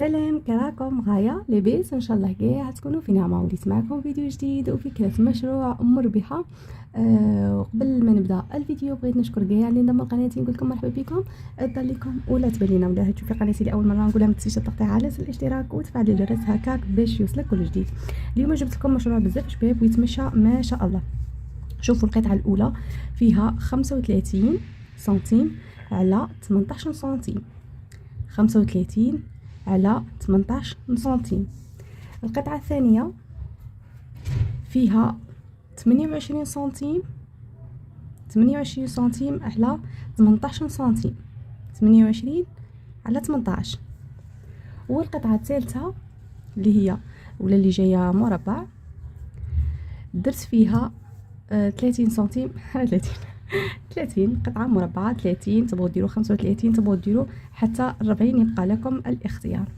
سلام، كراكم غاية لاباس ان شاء الله كاع تكونوا في نعمه. وليت معكم فيديو جديد وفكره مشروع مربحه. قبل ما نبدا الفيديو بغيت نشكر كاع اللي انضموا لقناتي، نقول لكم مرحبا بكم. اذا لكم ولا تبان لينا ولا تشوفي قناتي لاول مره، نقولها ما تنسيش تضغطي على زر الاشتراك وتفعلي الجرس هكاك باش يوصلك كل جديد. اليوم جبت لكم مشروع بزاف شباب ويتمشى ما شاء الله. شوفوا القطعه الاولى فيها 35 سنتيم على 18 سنتيم، 35 على 18 سنتيم. القطعة الثانية فيها 28 سنتيم، 28 سنتيم على 18 سنتيم، 28 على 18. والقطعة الثالثة اللي هي ولا اللي جاية مربع درت فيها 30 سنتيم على 30 30 قطعة مربعة 30. تبغوا ديروا 35، تبغوا ديروا حتى 40، يبقى لكم الاختيار.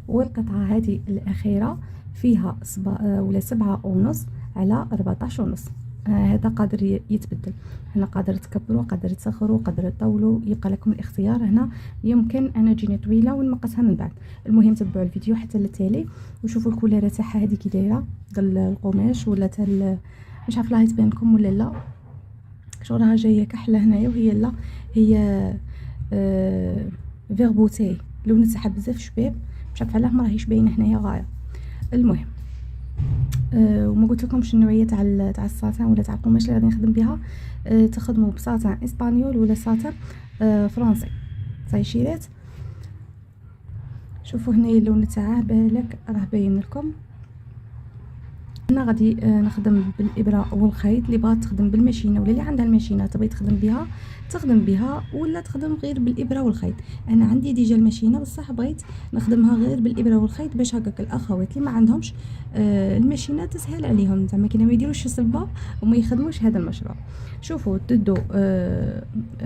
والقطعة هذه الأخيرة فيها ولا 7.5 على 14.5. هذا قادر يتبدل، هنا قادر تكبروا، قادر تصغروا، قادر تطولوا، يبقى لكم الاختيار. هنا يمكن انا تجيني طويله ونقصها من بعد. المهم تبعوا الفيديو حتى للتالي وشوفوا الكوليره تاعها هذه كي دايره ديال القماش، ولا تاع مش عارفه راهي تبان لكم ولا لا. شغل راها جايه كحله هنايا، وهي لا هي فيربوتي لون تاعها بزاف شباب، مش عارفه علاه ما راهيش باينه هنايا غايه. المهم وما قلت لكمش النوعيه تاع الساتان ولا تاع القماش اللي غادي نخدم بها. تخدموا بساتان اسبانيول ولا ساتان فرنسي. صاي شيرات. شوفوا هنايا اللون تاعه بالك راه باين لكم. انا غادي نخدم بالابره والخيط. اللي بغات تخدم بالماشينه ولا اللي عندها الماشينه تبغي تخدم بها تخدم بها، ولا تخدم غير بالابره والخيط. انا عندي ديجا الماشينه بصح بغيت نخدمها غير بالابره والخيط باش هكاك الاخوات اللي ما عندهمش الماشينه تسهل عليهم، زعما كي ما يديروش صبه وما يخدموش هذا المشروع. شوفوا تدوا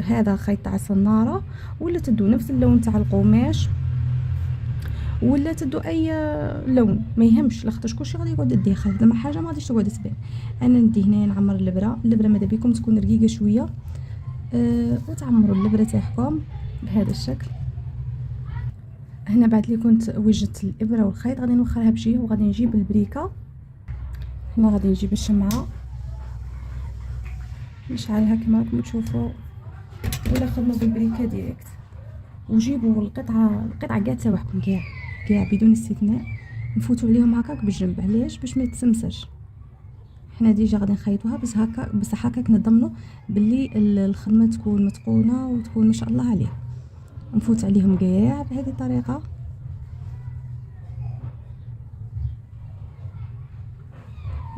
هذا خيط تاع الصناره، ولا تدوا نفس اللون تاع القماش، ولا تدو اي لون ما يهمش، لاخاطش كلشي غادي يقعد يدخل زعما حاجه ما غاديش تقعد تبان. انا ندي هنا نعمر الابره ماذا بكم تكون رقيقه شويه. وتعمروا الابره تاعكم بهذا الشكل. هنا بعد اللي كنت وجدت الابره والخيط غادي نوخرها بجهه، وغادي نجيب البريكه. هنا غادي نجيب الشمعه نشعلها كما راكم تشوفوا، ولا خدموا بالبريكه ديريكت. وجيبوا القطعه كاع تاعكم كاع بدون استثناء، نفوتوا عليهم هكاك بالجنب. علاش؟ باش ما يتسمسش. حنا ديجا غادي نخيطوها بس هكا، بصح هكاك نضمنوا باللي الخدمه تكون متقونه وتكون ما شاء الله عليها. نفوت عليهم كاع بهذه الطريقه.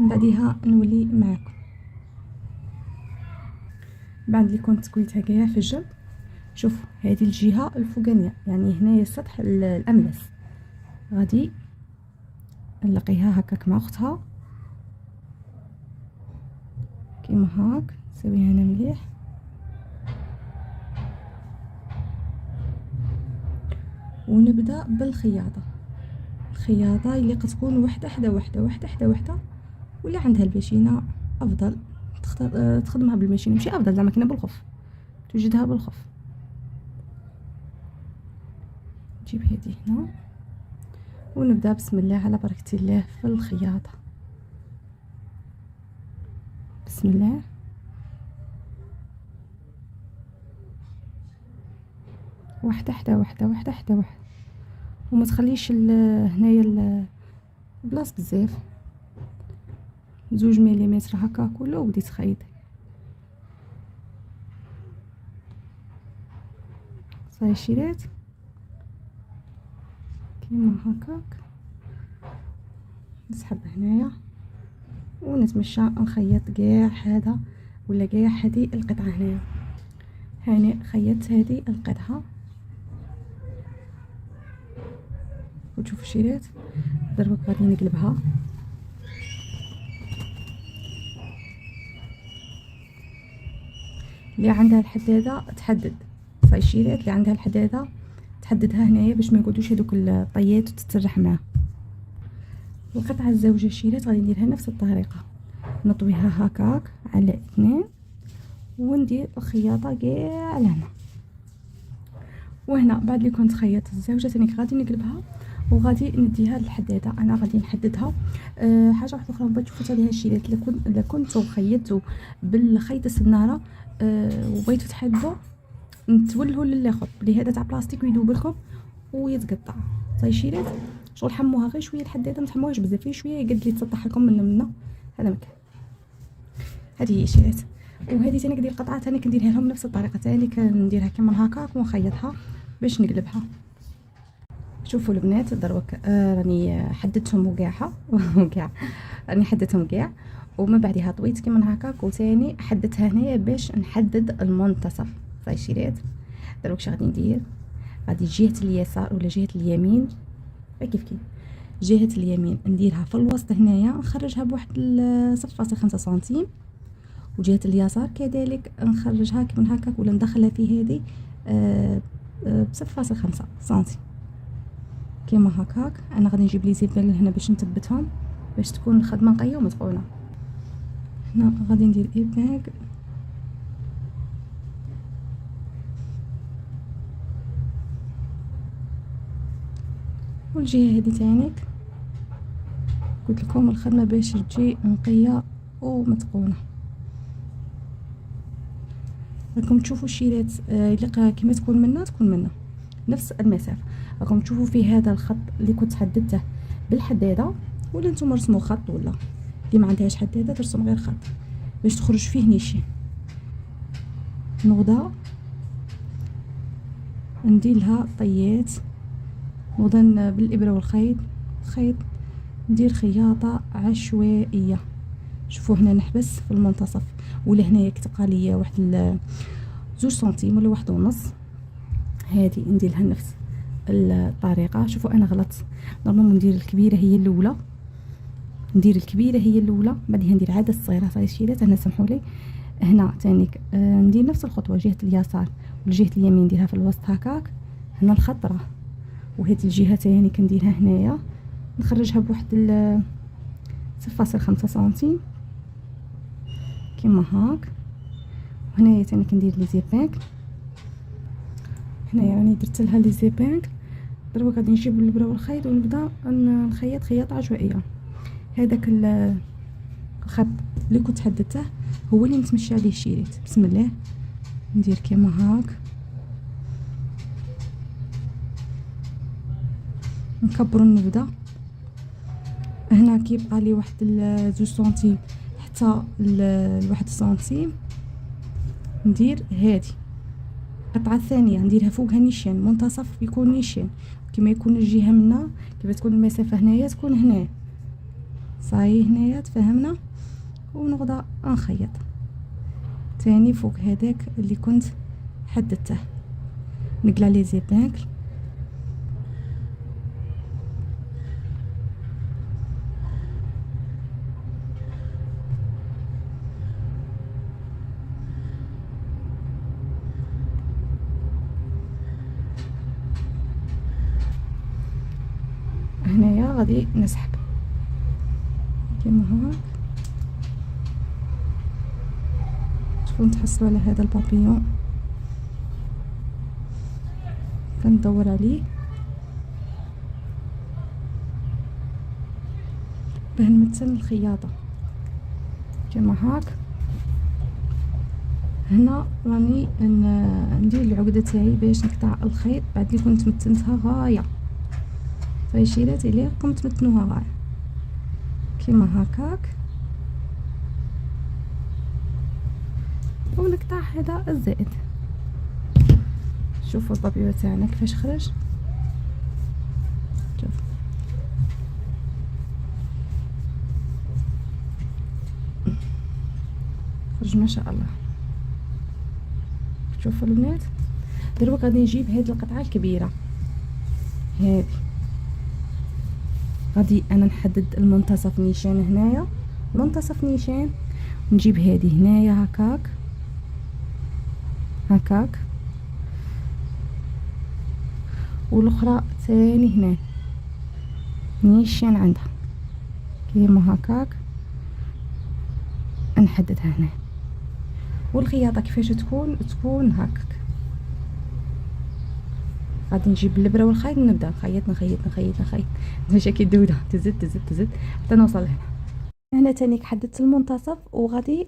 من بعدها نولي معكم بعد اللي كنت كويتها كاع في الجنب. شوف هذه الجهه الفوقانيه، يعني هنايا السطح الاملس، غادي نلقيها هكاك مع اختها كيما هاك. نسويها هنا مليح. ونبدا بالخياطه. الخياطه اللي تكون وحده حدا وحده، وحده حدا وحده. واللي عندها الماشينه افضل تخدمها بالماشينه، ماشي افضل زعما كنا بالخف توجدها بالخف. نجيب هذه هنا ونبدا بسم الله على بركه الله في الخياطه. بسم الله. واحده حدا وحده، واحده حدا وحده، وما تخليش هنايا البلاص بزاف. 2 مليمتر هكاك ولا ودي تخيطي. صاي شيرات كيما هكاك. نسحب هنايا ونتمشى نخيط كاع هذا ولا كاع هذه القطعه. هنايا هاني خيطت هذه القطعه وتشوفوا الشيرات. دربك غادي نقلبها. اللي عندها الحداده تحدد. صاي الشيرات اللي عندها الحداده تحددها هنايا باش ما يقعدوش هذوك الطيات وتتسرح معاه. القطعه الزوجه الشيرات غادي نديرها نفس الطريقه، نطويها هكاك على 2 وندير الخياطه كاع لهنا. وهنا بعد اللي كنت خيطت الزاوجه ثاني غادي نقلبها وغادي نديها للحداده. انا غادي نحددها. حاجه واحده اخرى بغيت تفوتوا عليها الشيلات، الا كنتو خيطتوا بالخيط السناره وبغيتوا تحدوا نتولهوا للاخر بلي هذا تاع بلاستيك ويذوب لكم ويتقطع. صاي شيلات شغل حموها غير شويه الحداده، ما تحموهاش بزاف، غير شويه يقد لي تسطح لكم من هذا مكان. هذه هي شيلات. وهذه ثاني كدير القطعه ثاني كنديرها لهم نفس الطريقه، ثاني كنديرها كيما هكاك ونخيطها باش نقلبها. شوفوا البنات دروك راني حددتهم وكاعها وكاع راني حددتهم كاع، ومن بعدها طويت كيما هكاك وثاني حددتها هنايا باش نحدد المنتصف. صاي شيلات دروك اش غادي ندير، غادي جهه اليسار ولا جهه اليمين كيف جهه اليمين نديرها في الوسط هنايا نخرجها بواحد 0.5 سنتيم، وجهه اليسار كذلك نخرجها كيما هكاك ولا ندخلها في هذه ب 0.5 سنتيم كيما هكاك. انا غادي نجيب لي زيبال هنا باش نثبتهم باش تكون الخدمه نقيه ومتقونه. هنا غادي ندير ايباغ والجهه هذه تانيك قلت لكم الخدمه باش تجي نقيه ومتقونه. راكم تشوفوا الشيلات اللي كيما تكون منا نفس المسافه. راكم تشوفوا في هذا الخط اللي كنت حددته بالحداده، ولا نتوما رسموا خط، ولا اللي ما عندهاش حداده ترسم غير خط باش تخرج فيه نيشان. نوضه ندير لها طيات، نوضه بالابره والخيط ندير خياطه عشوائيه. شوفوا هنا نحبس في المنتصف، ولا هنايا كتبقى ليا واحد 2 سنتيم ولا 1.5. هذه ندير لها نفس الطريقه. شوفوا انا غلطت، نورمالمون ندير الكبيره هي الاولى، بعدها ندير عاد الصغيره. صاي شيلات هنا سمحوا لي. هنا تانيك ندير نفس الخطوه، جهه اليسار والجهه اليمين نديرها في الوسط هكاك. هنا الخطره وهذه الجهه تاني كنديرها هنايا نخرجها بواحد 0.5 سنتيم كيما هاك. وهنايا تاني كندير لي زيبانك، هنايا راني درت لها لي زيبانك. دابا غادي نجيب الابره والخيط ونبدا نخيط خياطه عشوائيه. هذاك الخط اللي كنت حددته هو اللي نتمشى عليه الشريط. بسم الله ندير كيما هاك، نكبروا النبذه. هنا كيبقى لي واحد 2 سنتيم حتى 1 سنتيم. ندير هذه القطعه الثانيه نديرها فوقها نيشان، منتصف يكون نيشان كما يكون الجهه منا، كيف تكون المسافه هنايا تكون هنا. صاي هنايا تفهمنا. ونغدا نخيط تاني فوق هذاك اللي كنت حددته، نقلع لي زيبانك. هنايا غادي نسحب كيما هاك. شوفوا نتحصلوا على هذا البابيون كندور عليه باه نمثل الخياطه كيما هاك. هنا راني ندير العقده تاعي باش نقطع الخيط بعد اللي كنت متنتها غايه. فهي شيلات اللي راكم تمتنوها غايه كيما هكاك، ونقطع هذا الزائد. شوفوا البابيو تاعنا كيفاش خرج، شوف خرج ما شاء الله. شوفوا البنات دروك غادي نجيب هذه القطعه الكبيره هذه، غادي انا نحدد المنتصف نيشان هنايا، منتصف نيشان نجيب هذه هنايا هكاك والاخرى ثاني هنا نيشان عندها كيما هكاك نحددها هنا. والخياطه كيفاش تكون هكاك غادي نجيب الابره والخيط ونبدا نخيط نخيط نخيط نخيط ماشي كيدوده، تزيد تزيد تزيد حتى نوصل لهنا. هنا تانيك حددت المنتصف وغادي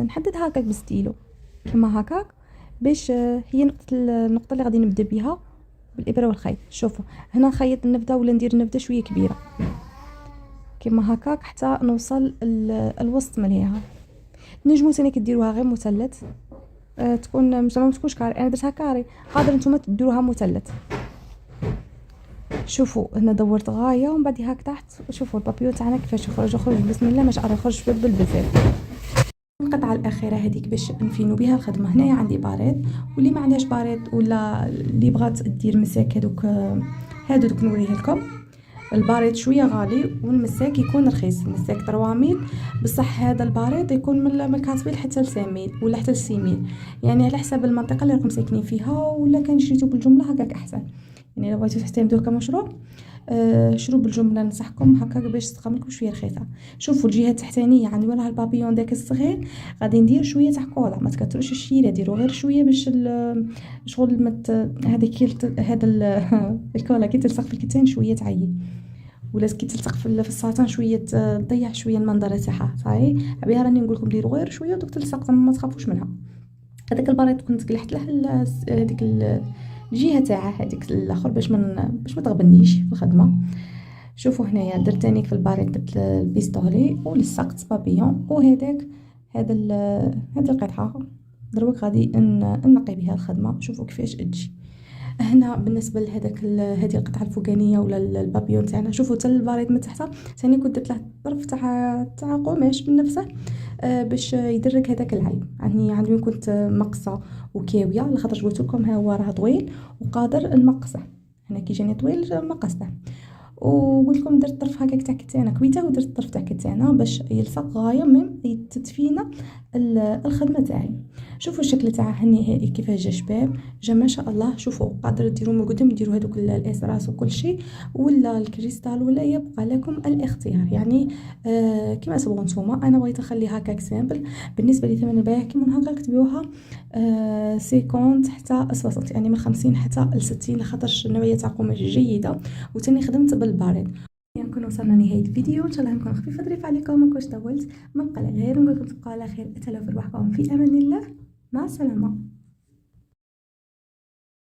نحدد هكاك بالستيلو كما هكاك باش هي النقطه اللي غادي نبدا بها بالابره والخيط. شوفوا هنا نخيط النبده ولا ندير النبده شويه كبيره كما هكاك حتى نوصل الوسط مليها. نجمو ثاني كديروها غير مثلث، تكون زعما ما تكونش كاري. انا درتها كاري، قادر نتوما ديروها مثلث. شوفوا هنا دورت غايه ومن بعد هاك تحت. شوفوا البابيو تاعنا كيفاش يخرج بسم الله ما شاء الله، يخرج بالبزاف. القطعه الاخيره هذيك باش نفينو بها الخدمه. هنايا عندي باريط، واللي ما عندهاش باريط ولا اللي بغات دير مساك هادو دوك نوريه لكم. الباريط شويه غالي والمساك يكون رخيص، المساك 3000 بصح هذا الباريط يكون من الكاتبيل حتى ل 5000 ولا حتى ل 6000، يعني على حسب المنطقه اللي راكم ساكنين فيها. ولا كان شريتو بالجمله هكاك احسن، يعني لو بغيتو تعتمدوه كمشروع شرو بالجمله ننصحكم هكاك باش تبقى لكم شويه رخيصه. شوفوا الجهه التحتانيه عندي وراها البابيون داك الصغير، غادي ندير شويه تاع كولا، ما تكثروش الشيله، ديروا غير شويه باش شغل هذيك هذا الكولا كي تلصق في الكتان شويه تعيي، ولا كي تلصق في الساطان شويه تضيع شويه المنظره تاعها. صاي بها راني نقول لكم ديروا غير شويه ودوك تلصق ما تخافوش منها. هذاك البريط كنت قلحت له هذيك الجهه تاعها هذيك الاخر باش ما تغبنيش في الخدمه. شوفوا هنايا درت تانيك في البريط درت البيستولي ولصقت بابيون، وهذاك هذه القطعه دروك غادي نقي بها الخدمه. شوفوا كيفاش تجي هنا بالنسبه لهذاك هذه القطعه الفوقانيه ولا البابيون تاعنا. شوفوا حتى البريط من تحت ثاني كنت درت له طرف تاع قماش من نفسه باش يدرك هذاك العيب. عندي كنت مقصه وكاويه لخاطر قلت لكم ها هو راه طويل وقادر نمقصه. هنا كي جاني طويل مقصته، وقلت لكم درت طرف هكاك تاع كتانه كويته ودرت طرف تاع كتانه باش يلصق غايه ميم تدفينا الخدمه تاعي. شوفوا الشكل تاعها النهائي كيفاش جا شباب، جا ما شاء الله. شوفوا قادر ديروا من قدام ديروا هذوك الاسراس وكل شيء ولا الكريستال ولا يبقى لكم الاختيار، يعني كما تبغوا نتوما. انا بغيت نخلي هكاك سامبل. بالنسبه لثمن البيع كيما هكاك كتبيوها 50 حتى 60، يعني من 50 حتى ل 60 لخاطرش النوعيه تاع قماش جيده وتاني خدمت بالبارد. نكون وصلنا لنهايه الفيديو، ان شاء الله نكون خفيفه ظريفه عليكم، ما نكونش طولت. ما بقى غير نقول لكم تبقوا على خير، تهلاو في رواحكم، في امان الله، مع السلامه.